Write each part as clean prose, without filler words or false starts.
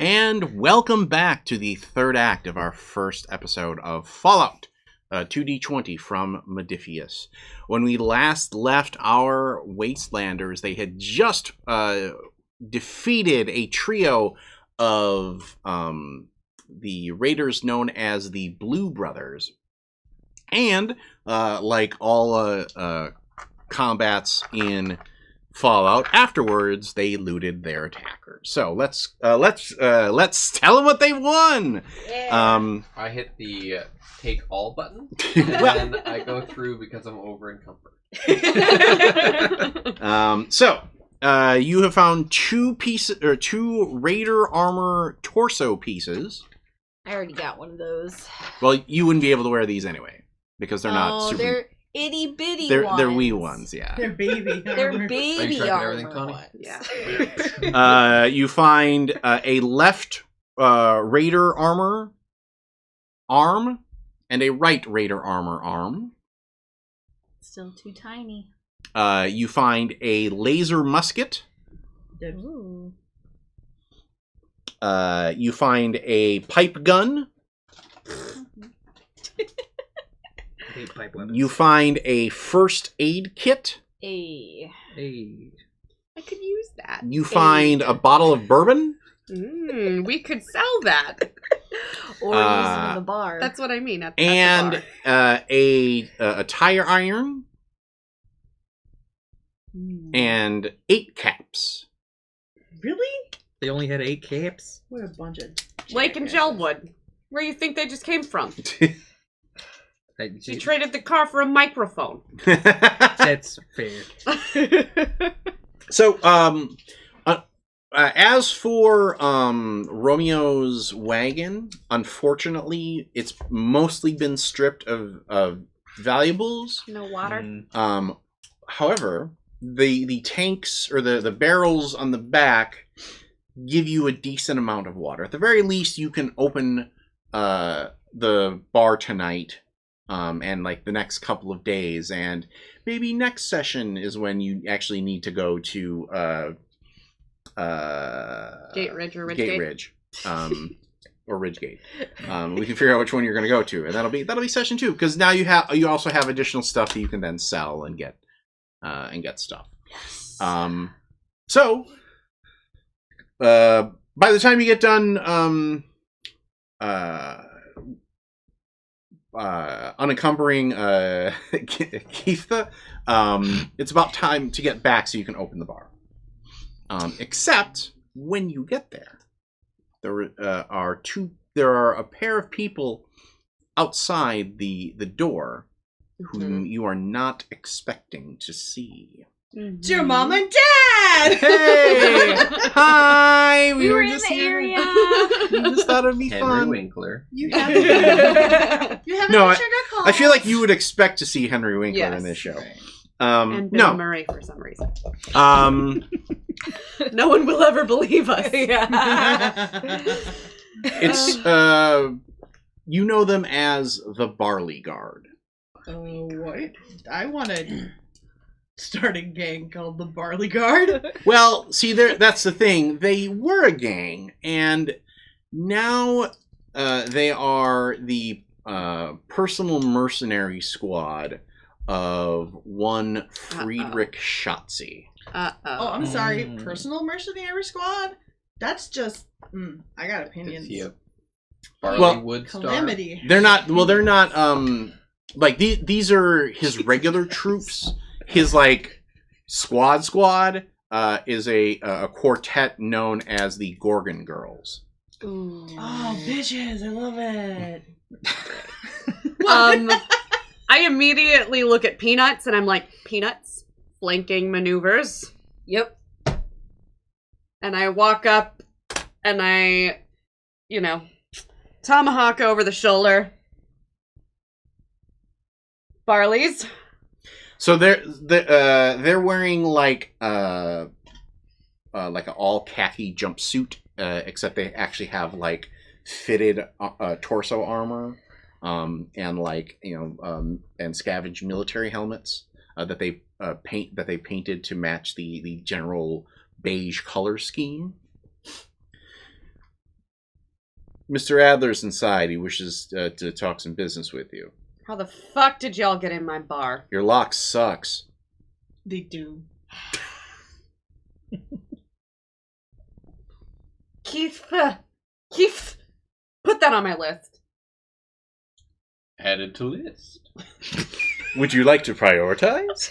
And welcome back to the third act of our first episode of Fallout 2D20 from Modiphius. When we last left our Wastelanders, they had just defeated a trio of the raiders known as the Blue Brothers. And like all combats in Fallout, afterwards they looted their attackers. So let's tell them what they won. Yeah. I hit the take all button, and then I go through because I'm over encumbered. So you have found two raider armor torso pieces. I already got one of those. Well, you wouldn't be able to wear these anyway because they're not super. They're itty bitty ones. They're wee ones, yeah. They're baby. They're baby armor Tony? ones. Yeah. You find a left raider armor arm and a right raider armor arm. Still too tiny. You find a laser musket. Ooh. You find a pipe gun. You find a first aid kit. Hey. I could use that. You find a bottle of bourbon. We could sell that. Or use them in the bar. That's what I mean. At And the bar. a tire iron. And 8 caps. Really? They only had 8 caps? What a bunch of Lake and Gelwood. Where you think they just came from? You traded the car for a microphone. That's fair. So, as for Romeo's wagon, unfortunately, it's mostly been stripped of valuables. No water. However, the tanks or the barrels on the back give you a decent amount of water. At the very least, you can open the bar tonight. And like the next couple of days, and maybe next session is when you actually need to go to Gate Ridge or Ridge Gate Gate? Ridge, or Ridgegate. We can figure out which one you're going to go to, and that'll be session 2 because now you also have additional stuff that you can then sell and get stuff. Yes. So by the time you get done, unencumbering Keitha, it's about time to get back so you can open the bar. Except when you get there, there are a pair of people outside the door whom you are not expecting to see. It's your mom and dad! Hey! Hi! We were in just the here. area. We just thought it'd be Henry fun. Winkler. You haven't No, sugar call. I feel like you would expect to see Henry Winkler Yes. in this show. And Bill No. Murray for some reason. No one will ever believe us. It's you know them as the Barley Guard. What? I want to start a gang called the Barley Guard. Well, see, that's the thing. They were a gang, and now they are the personal mercenary squad of one Friedrich Schatzi. Oh, I'm sorry. Personal mercenary squad? That's just... I got opinions. Barley Wood Star. Calamity. They're not. Well, they're not. Like these are his regular troops. His like squad is a quartet known as the Gorgon Girls. Ooh. Oh, bitches. I love it. I immediately look at Peanuts and I'm like, Peanuts, flanking maneuvers. Yep. And I walk up and I, tomahawk over the shoulder. Barley's. So they're wearing like an all khaki jumpsuit, except they actually have like fitted torso armor, and like and scavenged military helmets that they painted to match the general beige color scheme. Mr. Adler's inside. He wishes to talk some business with you. How the fuck did y'all get in my bar? Your lock sucks. They do. Keith, put that on my list. Added to list. Would you like to prioritize?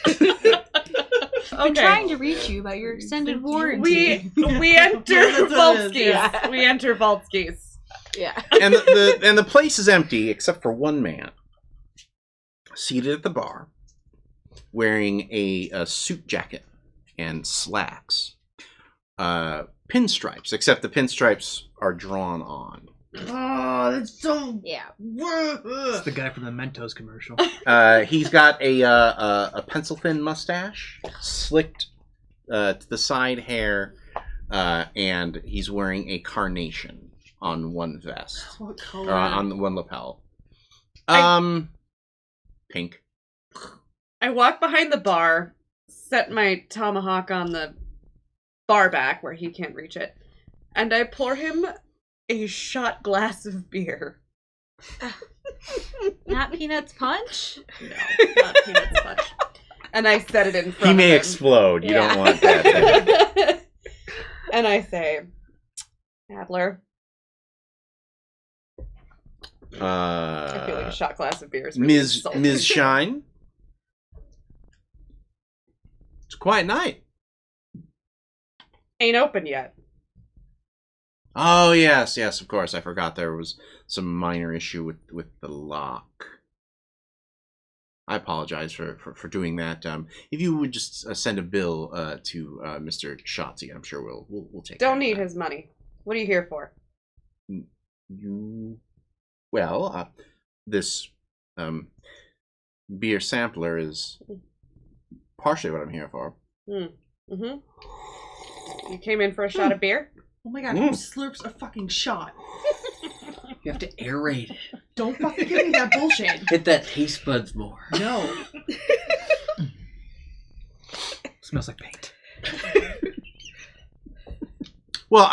I'm trying to reach you about your extended warranty. We enter That's what it is, Vaultski's. yeah. We enter Vaultski's. Yeah. And the place is empty except for one man seated at the bar, wearing a suit jacket and slacks, pinstripes. Except the pinstripes are drawn on. Oh, that's so. Yeah. It's the guy from the Mentos commercial. He's got a pencil thin mustache, slicked to the side hair, and he's wearing a carnation on one vest, What or color? on one lapel. Pink. I walk behind the bar, set my tomahawk on the bar back where he can't reach it, and I pour him a shot glass of beer. Not Peanuts Punch? No, not Peanuts Punch. And I set it in front He of may him. explode. You Yeah. don't want that. And I say, Adler, I feel like a shot glass of beer is really insulting. Ms. Shine. It's a quiet night. Ain't open yet. Oh, yes, of course. I forgot there was some minor issue with the lock. I apologize for doing that. If you would just send a bill to Mr. Shotzi, I'm sure we'll take Don't care need of that. his money. What are you here for? This beer sampler is partially what I'm here for. Mm-hmm. You came in for a shot of beer? Oh my god, who slurps a fucking shot? You have to aerate it. Don't fucking give me that bullshit. Hit that taste buds more. No. Smells like paint. Well,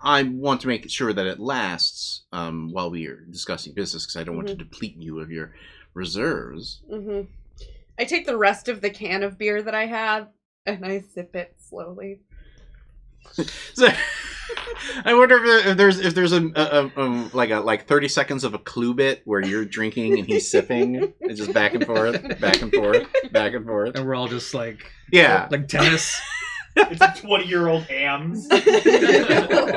I want to make sure that it lasts while we are discussing business, because I don't want to deplete you of your reserves. Mm-hmm. I take the rest of the can of beer that I have, and I sip it slowly. So, I wonder if there's a 30 seconds of a clue bit where you're drinking and he's sipping. It's just back and forth, back and forth, back and forth. And we're all just like tennis. It's a 20-year-old hams.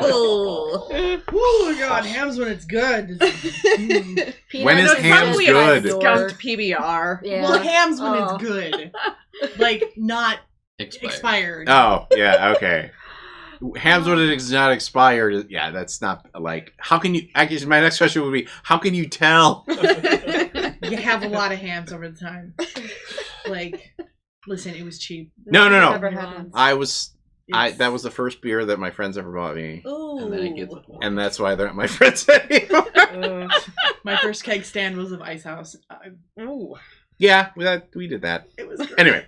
Oh. Oh my god, hams when it's good. When is hams Probably good? a skunked PBR. Yeah. Well, hams when Oh. it's good. Like, not expired. Oh, yeah, okay. Hams when it's not expired. Yeah, that's not like. How can you? I guess my next question would be, how can you tell? You have a lot of hams over the time. Like, listen, it was cheap. No. Never had one. That was the first beer that my friends ever bought me, Ooh. And then it gets and that's why they're not my friends anymore. My first keg stand was of Ice House. Ooh. Yeah, we did that. It was great. Anyway,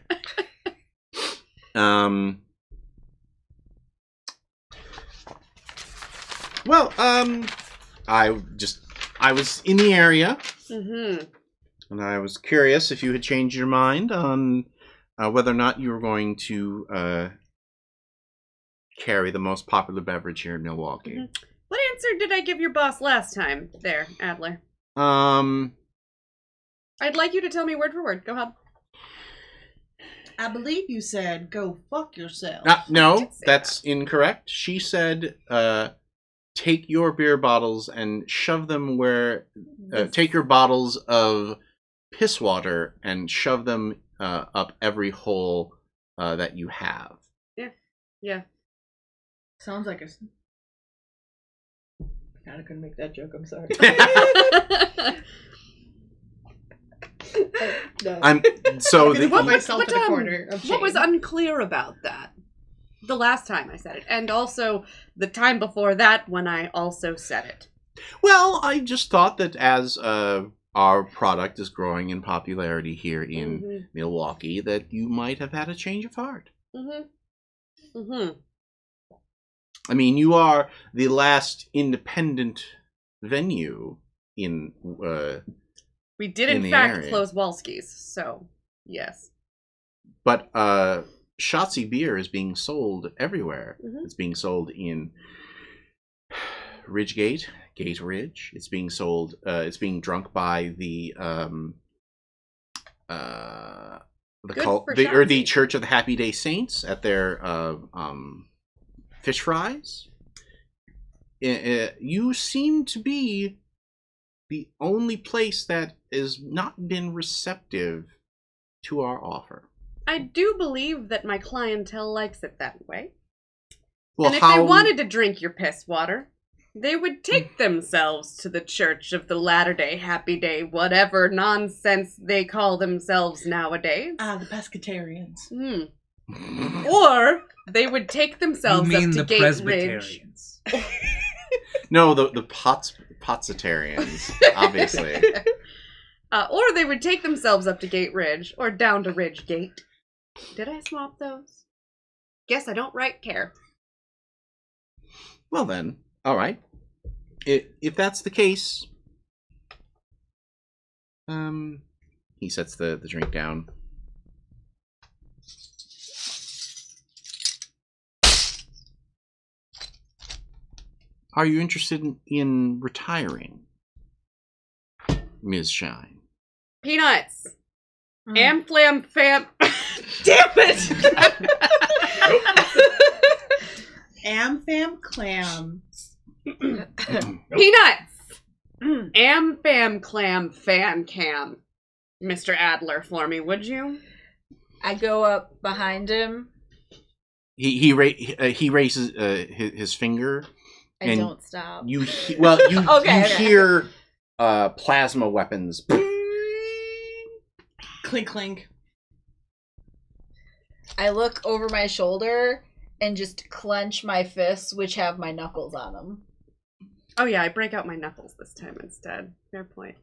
well, I was in the area, Mm-hmm. and I was curious if you had changed your mind on whether or not you were going to carry the most popular beverage here in Milwaukee. Mhm. What answer did I give your boss last time there, Adler? Um, I'd like you to tell me word for word. Go ahead. I believe you said, go fuck yourself. no, did say that's incorrect. She said, take your beer bottles and shove them where... take your bottles of piss water and shove them up every hole that you have. Yeah. Sounds like a... God, I couldn't make that joke, I'm sorry. No. I'm so I'm gonna the, put myself What, in a corner of what was shame. unclear about that? The last time I said it, and also the time before that when I also said it. well, I just thought that as our product is growing in popularity here in Mm-hmm. Milwaukee, that you might have had a change of heart. Mm-hmm. Mm-hmm. I mean, you are the last independent venue in We did, in in the fact, area. close Vaultski's, so yes. But Shotzi beer is being sold everywhere. Mhm. It's being sold in Ridgegate, Gate Ridge. It's being sold. It's being drunk by the Good cult, for the Shotzi. Church of the Happy Day Saints at their fish fries. You seem to be the only place that has not been receptive to our offer. I do believe that my clientele likes it that way. Well, and if they wanted to drink your piss water, they would take themselves to the Church of the Latter-day Happy Day, whatever nonsense they call themselves nowadays. The pescatarians. Or they would take themselves You mean up to the Gate Ridge. Presbyterians? No, the Potsitarians, obviously. Or they would take themselves up to Gate Ridge, or down to Ridge Gate. Did I swap those? Guess I don't right care. Well then, all right. If that's the case, he sets the drink down. Are you interested in retiring, Ms. Shine? Peanuts! Am flam fam. Damn it! Am fam clams. Peanuts! Am fam clam fan cam. Mr. Adler, for me, would you? I go up behind him. He raises his finger. I And don't stop. You Okay. hear plasma weapons. Clink clink. I look over my shoulder and just clench my fists, which have my knuckles on them. Oh yeah, I break out my knuckles this time instead. Fair point.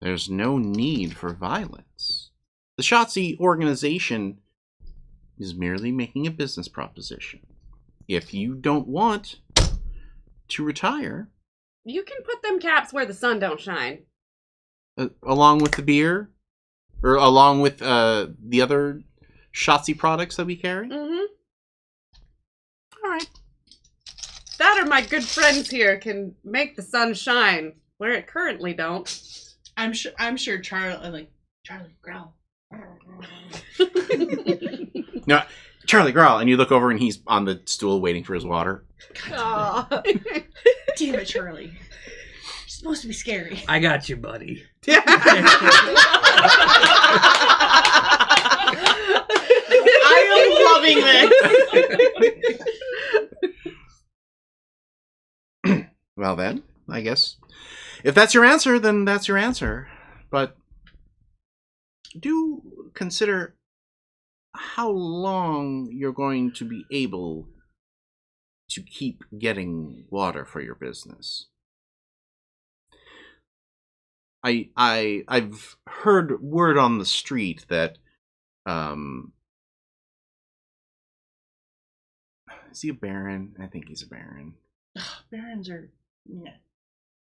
There's no need for violence. The Shotzi organization is merely making a business proposition. If you don't want to retire, You can put them caps where the sun don't shine. along with the beer, or along with the other Shotzi products that we carry. Mm-hmm. All right. That or my good friends here can make the sun shine where it currently don't. I'm sure Charlie growl. No, Charlie Growl, and you look over and he's on the stool waiting for his water. Aw. Damn it, Charlie. You're supposed to be scary. I got you, buddy. I am loving this. Well then, I guess if that's your answer, then that's your answer. But do consider how long you're going to be able to keep getting water for your business. I've heard word on the street that is he a baron? I think he's a baron. Barons are. Yeah.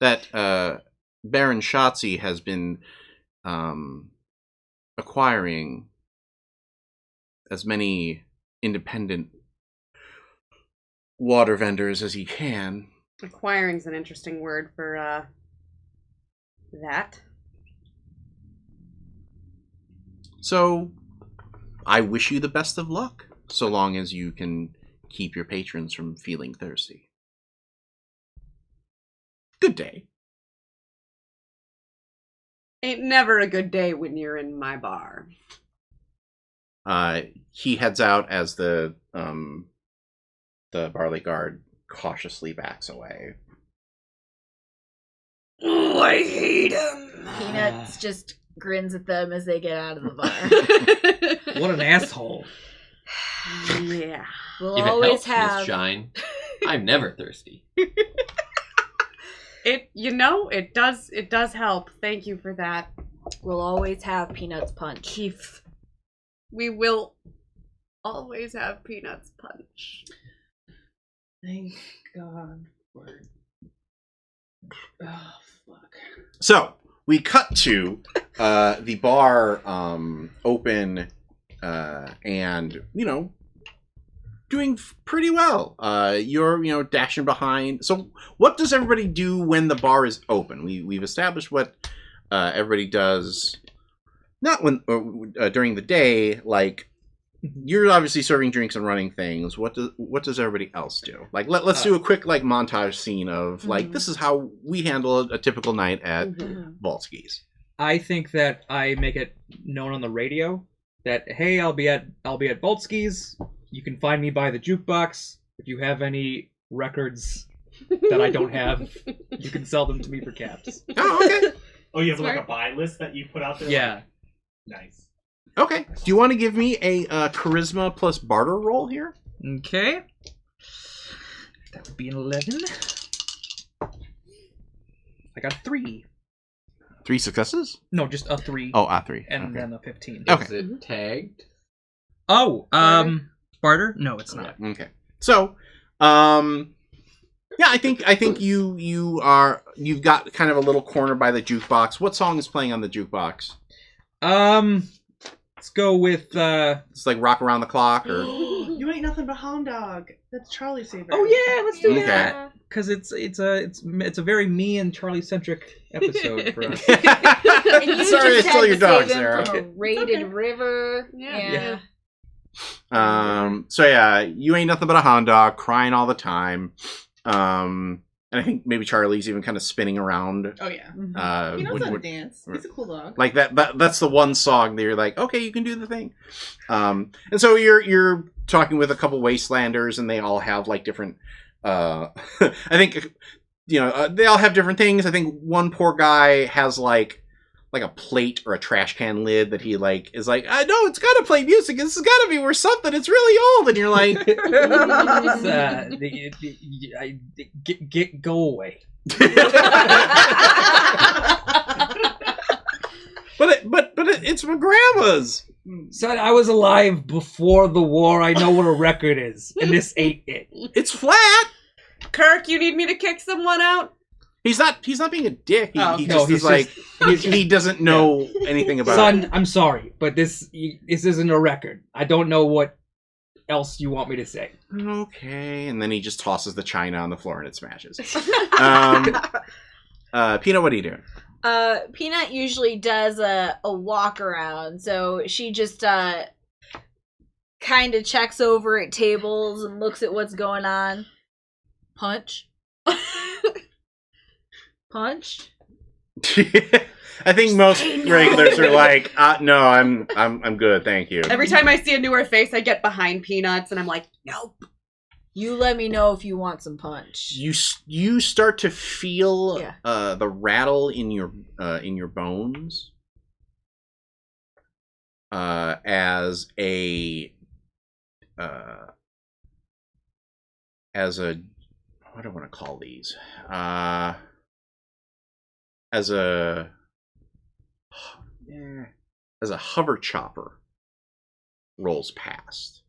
That Baron Shotzi has been acquiring as many independent water vendors as he can. Acquiring's an interesting word for that. So I wish you the best of luck, so long as you can keep your patrons from feeling thirsty. Good day. Ain't never a good day when you're in my bar. He heads out as the barley guard cautiously backs away. Oh, I hate him. Peanuts just grins at them as they get out of the bar. What an asshole. Yeah. We'll If it always helps, Miss have. Shine, I'm never thirsty. It does help. Thank you for that. We'll always have Peanuts punch. Keith. We will always have Peanuts punch. Thank God for. Oh fuck. So we cut to the bar open and doing pretty well. You're dashing behind. So what does everybody do when the bar is open? We've established what everybody does. Not when during the day. Like you're obviously serving drinks and running things. What does everybody else do? Like let's do a quick like montage scene of like this is how we handle a typical night at Vaultski's. I think that I make it known on the radio that hey, I'll be at Vaultski's. You can find me by the jukebox. If you have any records that I don't have, you can sell them to me for caps. Oh, okay. Oh, you have like a buy list that you put out there? Yeah. Nice. Okay. Do you want to give me a charisma plus barter roll here? Okay. That would be an 11. I got a 3. 3 successes? No, just a 3. Oh, a 3. And okay. then a 15. Okay. Is it tagged? Oh, barter? No, it's not. Okay. So, yeah, I think you've got kind of a little corner by the jukebox. What song is playing on the jukebox? Let's go with It's like Rock Around the Clock or You Ain't Nothing But Hound Dog. That's Charlie's favorite. Oh yeah, let's do Okay. that. Because it's a very me and Charlie centric episode for us. And you Sorry, I just stole had your to dog, save him Sarah. from a raided river. Yeah. So yeah, You Ain't Nothing But a Hound Dog, crying all the time. And I think maybe Charlie's even kind of spinning around. Oh yeah. He knows how to dance. He's a cool dog. Like that's the one song that you're like, okay, you can do the thing. And so you're talking with a couple wastelanders, and they all have like different. I think they all have different things. I think one poor guy has like a plate or a trash can lid that he like is like, I know it's got to play music. This has got to be worth something. It's really old, and you're like, go away. but it's my grandma's. Son, I was alive before the war. I know what a record is, and this ain't it. It's flat. Kirk, you need me to kick someone out? He's not being a dick. He He doesn't know anything about Son, I'm sorry, but this isn't a record. I don't know what else you want me to say. Okay, and then he just tosses the china on the floor and it smashes. Peanut, what are you doing? Peanut usually does a walk around, so she just kind of checks over at tables and looks at what's going on. Punch. Punch. I think most regulars are like, no, I'm good, thank you. Every time I see a newer face, I get behind Peanuts, and I'm like, nope. You let me know if you want some punch. You start to feel the rattle in your bones as a what do I want to call these? As a hover chopper rolls past,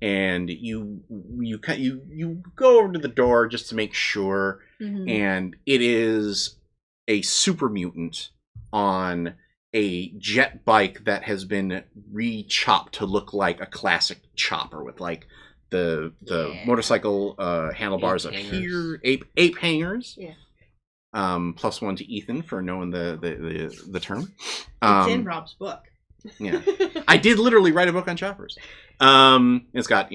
and you go over to the door just to make sure, and it is a super mutant on a jet bike that has been re-chopped to look like a classic chopper with like the motorcycle handlebars up here, ape hangers. Yeah. +1 to Ethan for knowing the term. It's in Rob's book. Yeah, I did literally write a book on choppers. It's got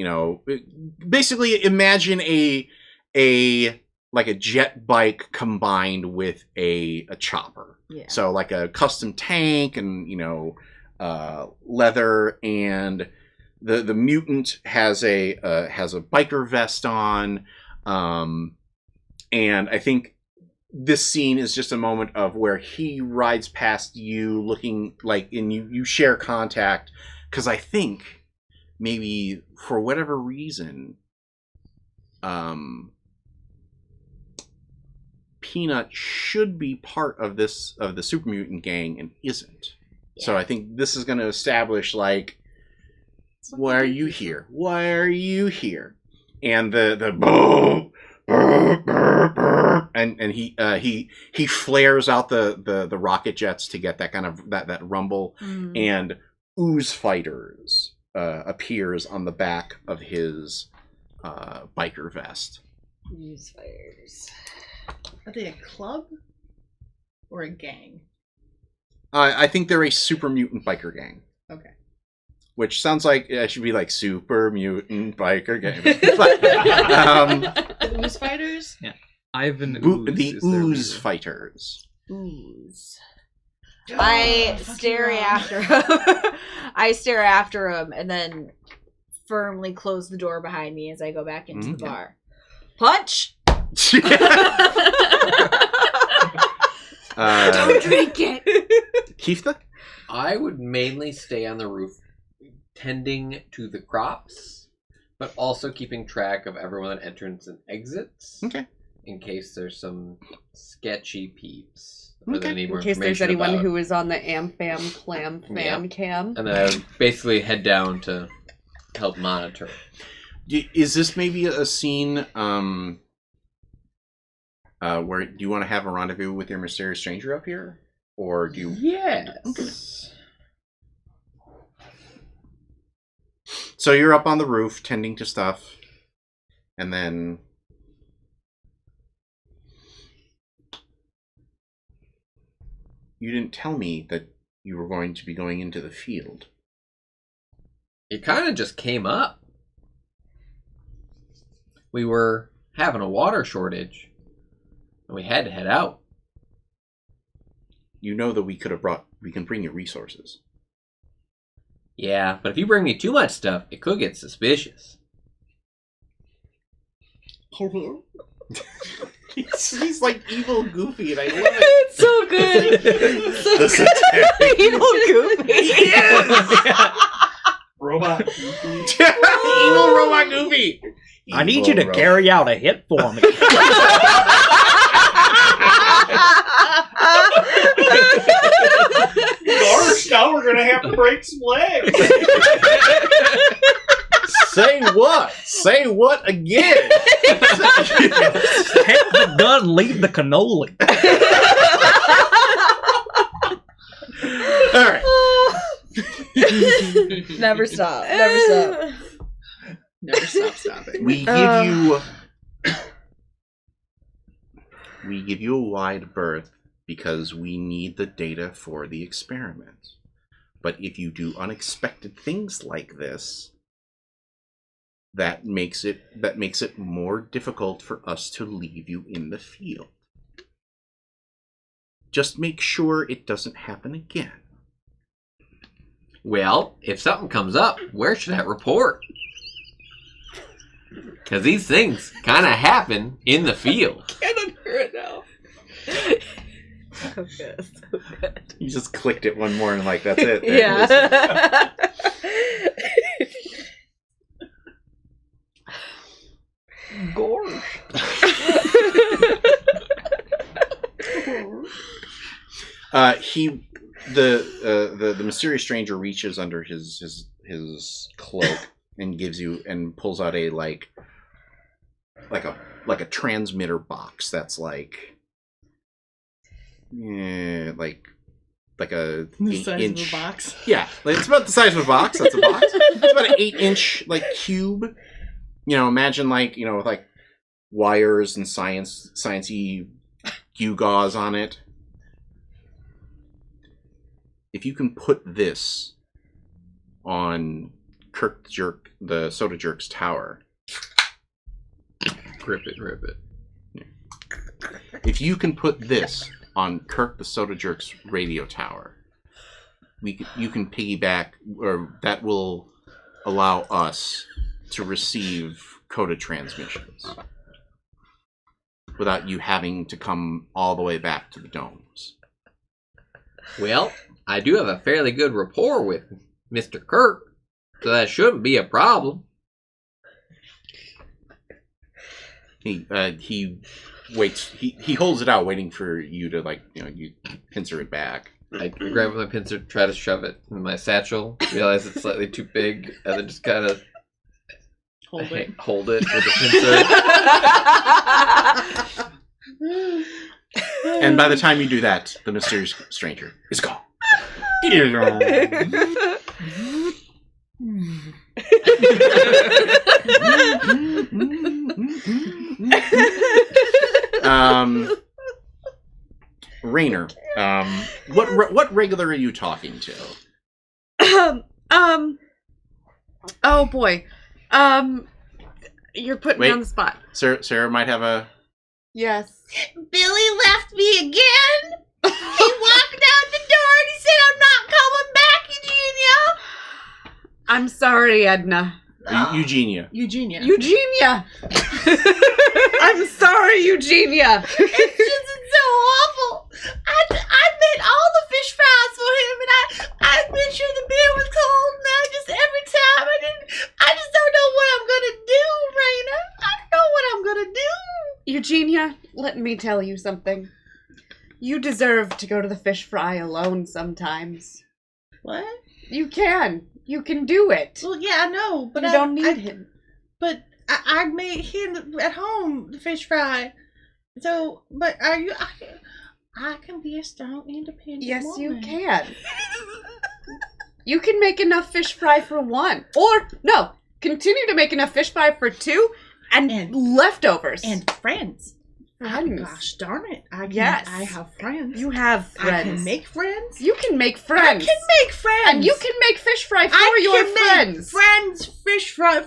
basically imagine a jet bike combined with a chopper. Yeah. So like a custom tank and leather, and the mutant has a biker vest on, and I think this scene is just a moment of where he rides past you looking like, and you share contact, because I think maybe for whatever reason Peanut should be part of the super mutant gang and isn't. Yeah. So I think this is going to establish like, why are you here? Why are you here? and the boom, and he flares out the rocket jets to get that kind of that rumble, and ooze fighters appears on the back of his biker vest. Ooze fighters. Are they a club or a gang? I think they're a super mutant biker gang. Okay. Which sounds like it should be like super mutant biker gang. But, Ooze fighters? Yeah. Ivan the ooze fighters. Ooze. I stare after him. I stare after him and then firmly close the door behind me as I go back into the bar. Punch! Don't drink it. Keitha? I would mainly stay on the roof tending to the crops, but also keeping track of everyone that enters and exits. Okay. In case there's some sketchy peeps. Okay. In case there's anyone who is on the Am-Fam Clam Fan Cam. And then I would basically head down to help monitor. Is this maybe a scene where do you want to have a rendezvous with your mysterious stranger up here? Or do you... Yes. Okay. So you're up on the roof tending to stuff, and then you didn't tell me that you were going to be going into the field. It kind of just came up. We were having a water shortage, and we had to head out. You know that we can bring you resources. Yeah, but if you bring me too much stuff, it could get suspicious. He's like evil Goofy, and I love it. It's so good. So good. Evil Goofy. Yes! Robot Goofy. Evil Robot Goofy. I need you to carry out a hit for me. Gosh, now we're gonna have to break some legs. Say what? Say what again? Take the gun, leave the cannoli. All right. Never stop. Never stop. Never stop stopping. We give you a wide berth because we need the data for the experiment. But if you do unexpected things like this, that makes it more difficult for us to leave you in the field. Just make sure it doesn't happen again. Well, if something comes up, where should I report? Because these things kind of happen in the field. Can't unhear it now. So good. So good. You just clicked it one more and like, that's it. Yeah. Gorge. The mysterious stranger reaches under his cloak and gives you and pulls out a like a transmitter box that's like a The 8 size inch of a box. Yeah, like, it's about the size of a box. That's a box. It's about an 8-inch like cube. You know, imagine like with like wires and sciencey gewgaws on it. If you can put this on Kirk the Soda Jerk's tower. Rip it. If you can put this on Kirk the Soda Jerk's radio tower, you can piggyback, or that will allow us to receive coda transmissions without you having to come all the way back to the domes. Well, I do have a fairly good rapport with Mr. Kirk, so that shouldn't be a problem. He waits. He holds it out, waiting for you to you pincer it back. I grab my pincer, try to shove it in my satchel, realize it's slightly too big, and then just kind of hold it. Hold it with a pincer. And by the time you do that, the mysterious stranger is gone. Rainer, what regular are you talking to? Oh boy. You're putting me on the spot. Sarah might have a... Yes. Billy left me again. He walked out the door and he said, "I'm not coming back, Eugenia." I'm sorry, Edna. Eugenia. Eugenia. Eugenia! I'm sorry, Eugenia! It's just so awful. I made all the fish fries for him, and I made sure the beer was cold. And every time I just don't know what I'm gonna do, Raina. I don't know what I'm gonna do. Eugenia, let me tell you something. You deserve to go to the fish fry alone sometimes. What? You can. You can do it. Well, yeah, I know, but you don't need him. But I made him at home the fish fry. So, but are you? I can be a strong, independent Yes, woman. you can. You can make enough fish fry for one. Or, no, continue to make enough fish fry for two and leftovers. And friends. Friends. Gosh darn it. I have friends. You have friends. I can make friends. You can make friends. I can make friends. And you can make fish fry for your friends. Friends, fish fry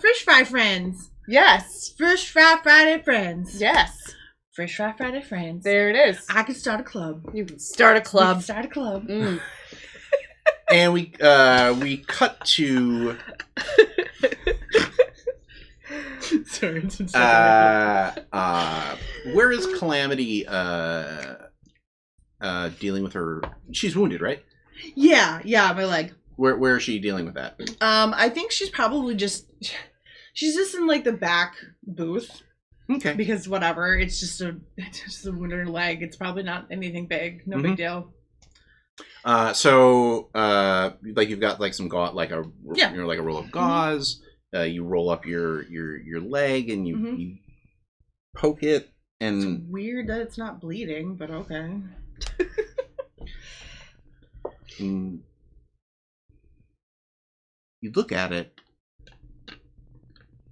friends. Yes. Fish fry Friday friends. Yes. Fish fry Friday friends. There it is. I can start a club. You can start a club. Mm. And we cut to Sorry, it's where is Calamity dealing with her? She's wounded, right? Yeah, my leg. Where is she dealing with that? I think she's probably she's just in like the back booth. Okay. Because whatever, it's just a wound in her leg. It's probably not anything big. No big deal. So like you've got like some like a like a roll of gauze. You roll up your leg and you poke it, and it's weird that it's not bleeding, but okay. You look at it,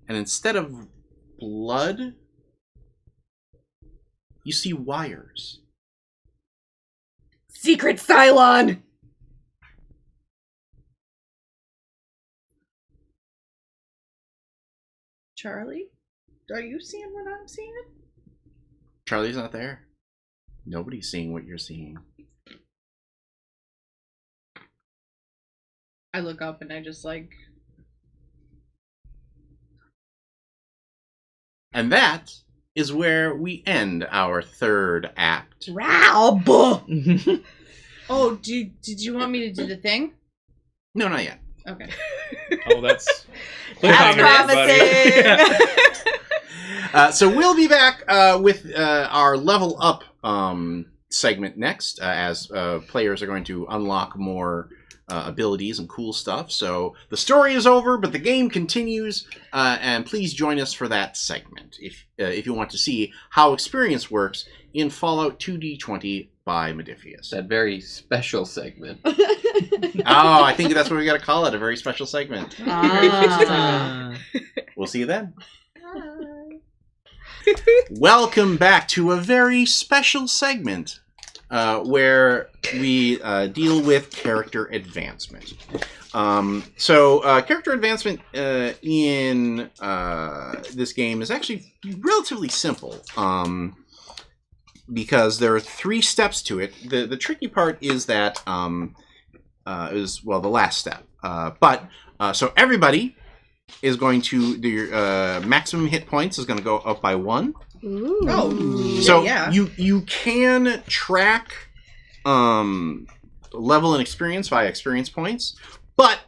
and instead of blood, you see wires. Secret Cylon! Charlie, are you seeing what I'm seeing? Charlie's not there. Nobody's seeing what you're seeing. I look up and I just like... And that is where we end our third act. Rob! Oh, did you want me to do the thing? No, not yet. Okay. Oh, that's promising. So we'll be back with our level up segment next, as players are going to unlock more abilities and cool stuff. So the story is over, but the game continues, and please join us for that segment if you want to see how experience works in Fallout 2D20 by Modiphius. That very special segment. Oh, I think that's what we got to call it, a very special segment. We'll see you then. Welcome back to a very special segment where we deal with character advancement. Character advancement in this game is actually relatively simple. Because there are 3 steps to it. The tricky part is that the last step. So everybody is going to their maximum hit points is going to go up by 1. Ooh. Oh, so yeah. you can track level and experience via experience points, but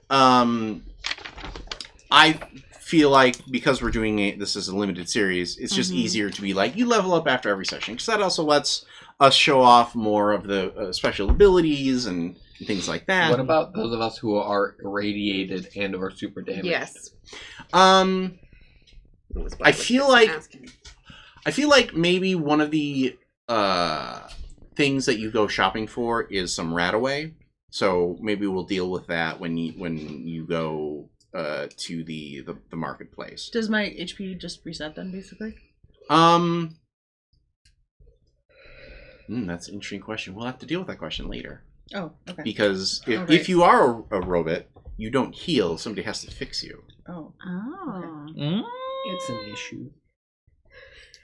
I feel like because we're doing this as a limited series, it's just easier to be like, you level up after every session, because that also lets us show off more of the special abilities and things like that. What about those of us who are irradiated and or super damaged? Yes. I feel like maybe one of the things that you go shopping for is some Rataway. So maybe we'll deal with that when you go to the marketplace. Does my HP just reset then, basically? That's an interesting question. We'll have to deal with that question later. Oh, okay. Because if you are a robot, you don't heal. Somebody has to fix you. Oh. Oh. It's an issue.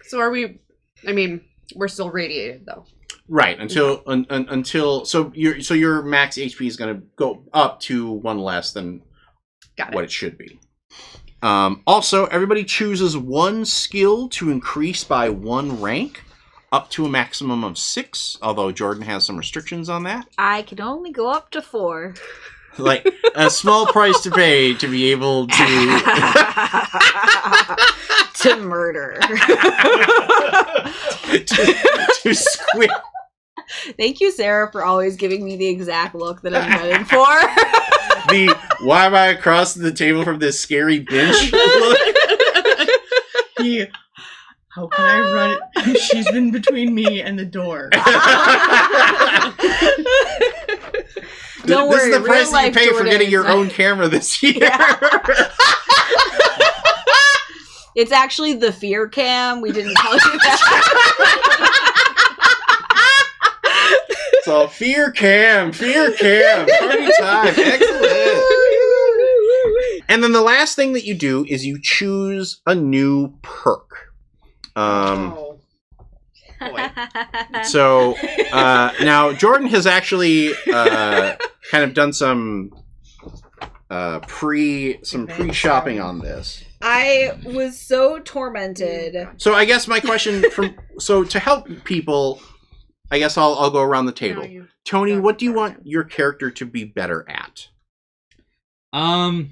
So are we? I mean, we're still radiated though. Right, until your max HP is going to go up to one less than what it should be. Also, everybody chooses one skill to increase by 1 rank, up to a maximum of 6. Although Jordan has some restrictions on that. I can only go up to 4. Like a small price to pay to be able to to murder. to squid. Thank you, Sarah, for always giving me the exact look that I'm headed for. Why am I across the table from this scary bench look? How can I run it? She's been between me and the door. Don't this worry, is the price that you pay for getting your own camera this year. Yeah. It's actually the fear cam. We didn't tell you that. So fear cam, party time, excellent. And then the last thing that you do is you choose a new perk. So now Jordan has actually kind of done some pre-shopping on this. I was so tormented. So I guess my question to help people, I guess I'll go around the table. Tony, what do you want your character to be better at? I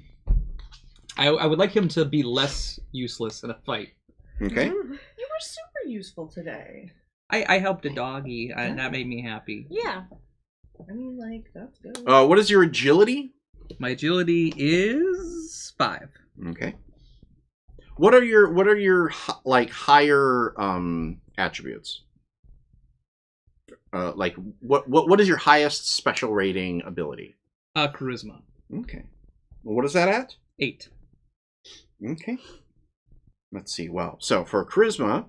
would like him to be less useless in a fight. Okay. You were super useful today. I helped a doggy, and that made me happy. Yeah. I mean, like, that's good. What is your agility? My agility is 5. Okay. What are your like higher attributes? Like what is your highest special rating ability? Charisma. Okay. Well, what is that at? 8. Okay. Let's see. Well, so for charisma,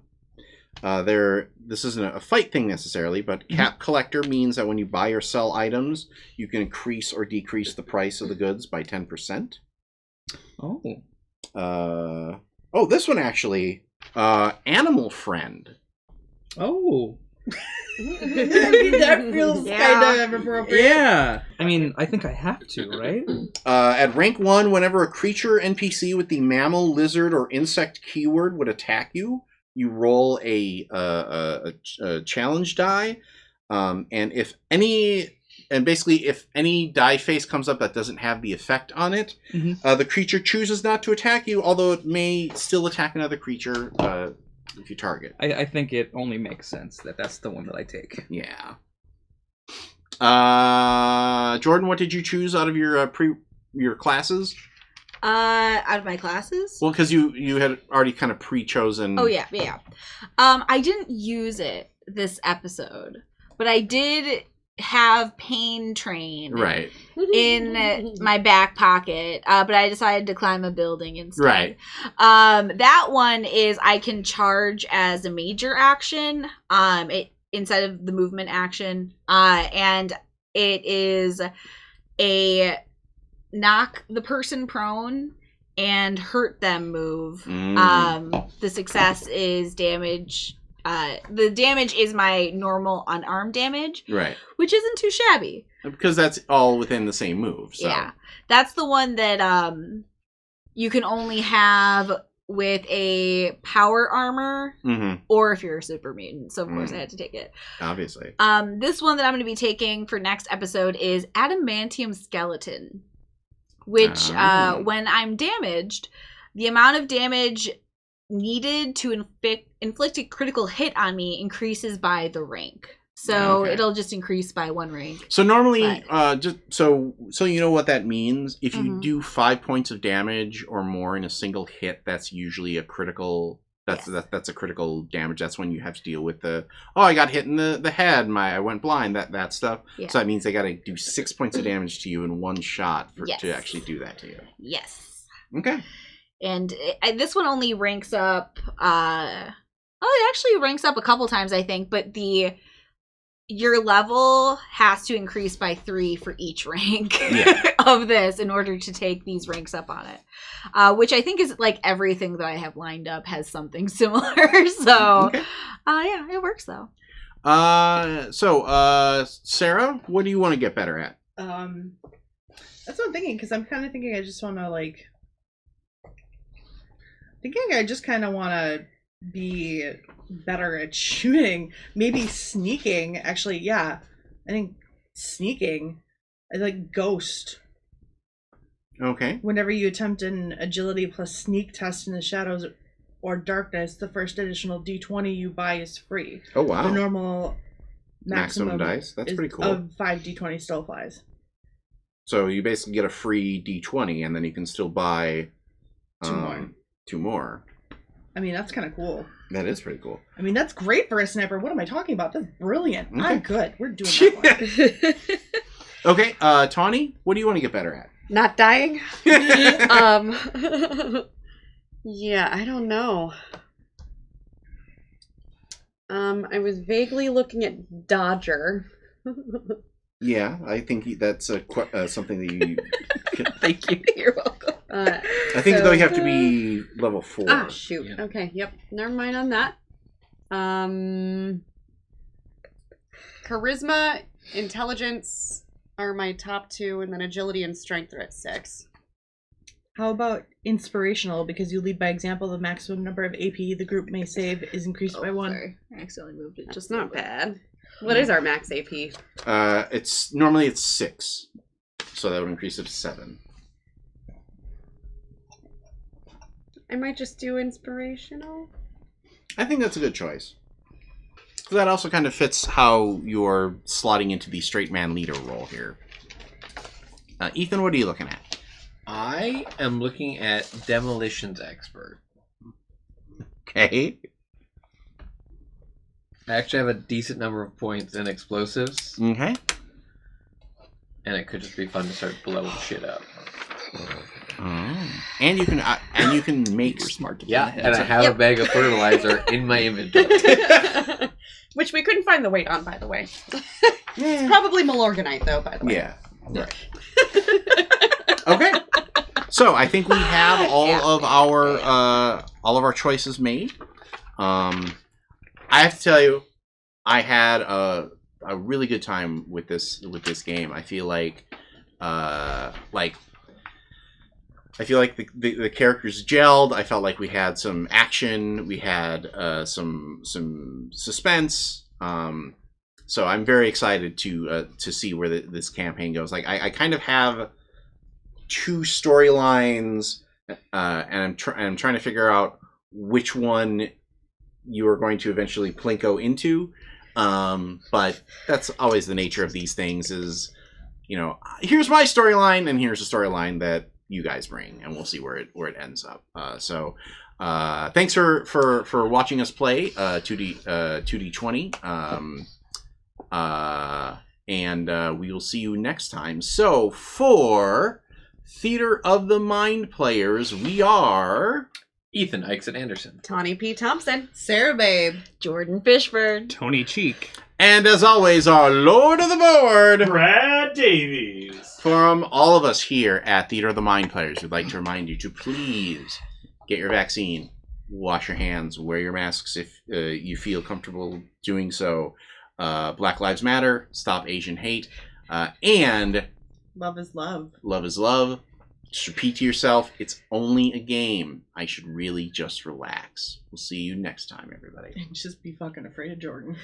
this isn't a fight thing necessarily, but cap collector means that when you buy or sell items, you can increase or decrease the price of the goods by 10%. Oh. This one actually, animal friend. Oh. That feels kind of appropriate. Yeah. I mean, I think I have to, right? At rank 1, whenever a creature NPC with the mammal, lizard, or insect keyword would attack you, you roll a challenge die, and if any die face comes up that doesn't have the effect on it, the creature chooses not to attack you, although it may still attack another creature if you target. I think it only makes sense that that's the one that I take. Yeah. Jordan, what did you choose out of your classes? Out of my classes? Well, because you had already kind of pre-chosen. Oh yeah. I didn't use it this episode, but I did have Pain Train in my back pocket, but I decided to climb a building instead. Right. That one is I can charge as a major action, instead of the movement action, and it is a knock the person prone and hurt them move. The success is damage. The damage is my normal unarmed damage, right? Which isn't too shabby because that's all within the same move. So. Yeah, that's the one that you can only have with a power armor, or if you're a super mutant. So of course I had to take it. Obviously. This one that I'm going to be taking for next episode is adamantium skeleton, which when I'm damaged, the amount of damage needed to inflict a critical hit on me increases by the rank. So Okay. it'll just increase by 1 rank. So normally, But- just so you know what that means, if you Mhm. do 5 points of damage or more in a single hit, that's usually a critical. That's a critical damage. That's when you have to deal with I got hit in the head. I went blind. That stuff. Yeah. So that means they got to do 6 points of damage to you in one shot Yes. to actually do that to you. Yes. Okay. And this one only ranks up. It actually ranks up a couple times, I think. But your level has to increase by 3 for each rank Yeah. of this in order to take these ranks up on it. Which I think is like everything that I have lined up has something similar. So, Okay. Yeah, it works though. Sarah, what do you want to get better at? That's what I'm thinking, because I'm kind of thinking I just want to, I just kind of want to be better at shooting. Maybe sneaking. Actually, yeah. I think sneaking. I like ghost. Okay. Whenever you attempt an agility plus sneak test in the shadows or darkness, the first additional d20 you buy is free. Oh wow. The normal Maximum dice. That's pretty cool. Of 5 d20 still applies. So you basically get a free d20, and then you can still buy 2 more. 2 more. I mean, that's kind of cool. That is pretty cool. I mean, that's great for a sniper. What am I talking about? That's brilliant. Okay. I'm good. We're doing that one. Okay, Tawny, what do you want to get better at? Not dying. Yeah, I don't know. I was vaguely looking at Dodger. Yeah, I think that's something that you. Thank you. You're welcome. I think though you have to be level 4. Ah, shoot. Yeah. Okay, yep. Never mind on that. Charisma, intelligence are my top 2, and then agility and strength are at 6. How about inspirational? Because you lead by example, the maximum number of AP the group may save is increased by 1. Sorry. I accidentally moved it. Just Just not bad. What is our max AP? It's normally 6, so that would increase it to 7. I might just do inspirational. I think that's a good choice. That also kind of fits how you're slotting into the straight man leader role here. Ethan, what are you looking at? I am looking at demolitions expert. Okay. I actually have a decent number of points in explosives, Okay. and it could just be fun to start blowing shit up. Oh. And you can make Smart. Yeah, and I have a bag of fertilizer in my inventory. Which we couldn't find the weight on, by the way. It's probably Malorganite, though, by the way. Yeah. Right. Okay. So I think we have all of our choices made. I have to tell you, I had a really good time with this game. I feel like the characters gelled. I felt like we had some action. We had some suspense. So I'm very excited to see where this campaign goes. Like I kind of have 2 storylines, and I'm trying to figure out which one you are going to eventually plinko into. But that's always the nature of these things. Is here's my storyline, and here's a storyline that you guys bring, and we'll see where it ends up. So thanks for watching us play 2D20. And we will see you next time. So for Theater of the Mind players, we are Ethan Ixon Anderson. Tawny P. Thompson. Sarah Babe. Jordan Fishburne. Tony Cheek. and as always our Lord of the Board, Brad Davies. From all of us here at Theater of the Mind Players, we'd like to remind you to please get your vaccine, wash your hands, wear your masks if you feel comfortable doing so. Black Lives Matter, stop Asian hate, and Love is love. love is love. Just repeat to yourself, it's only a game. I should really just relax. We'll see you next time, everybody. And just be fucking afraid of Jordan.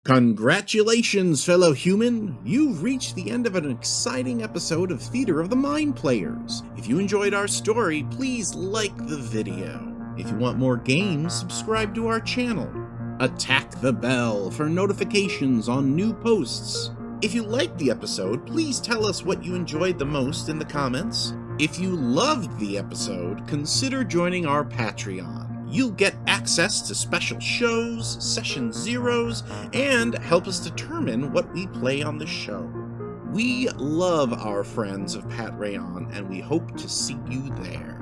Congratulations, fellow human! You've reached the end of an exciting episode of Theater of the Mind Players. If you enjoyed our story, please like the video. If you want more games, subscribe to our channel. Attack the bell for notifications on new posts. If you liked the episode, please tell us what you enjoyed the most in the comments. If you loved the episode, consider joining our Patreon. You'll get access to special shows, session zeros, and help us determine what we play on the show. We love our friends of Pat Rayon, and we hope to see you there.